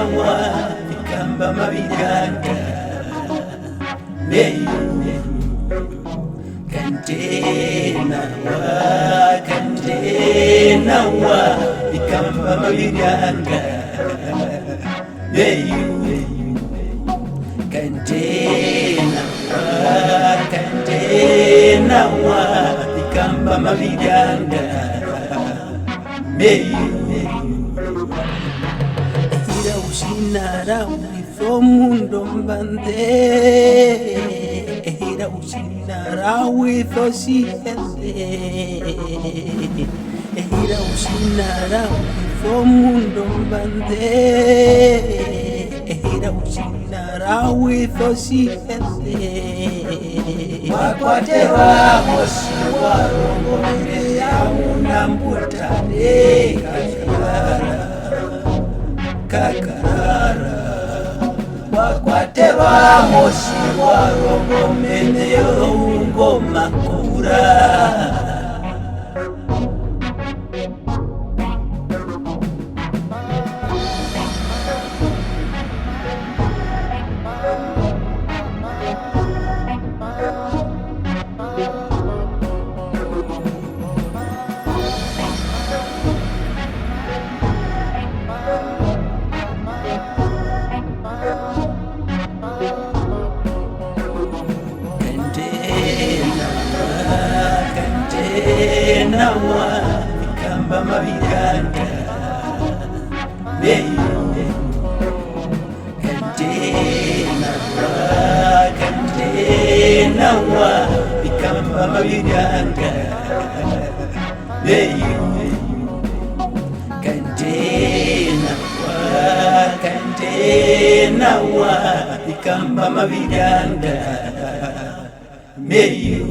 wa ikamba mabiganga meyu kantena wa ikamba mabiganga meyu kantena wa ikamba mabiganga meyu ira usinara witho mundo mbande ira usinara witho siente ira usinara witho mundo mbande ira usinara witho siente wakwate wamosi warongomire yamunambutane kakarara wakwate wamosi warongomene ngoma kura nawa ikamba mabiganga meyu kantena wa ikamba mabiganga meyu kantena wa ikamba mabiganga meyu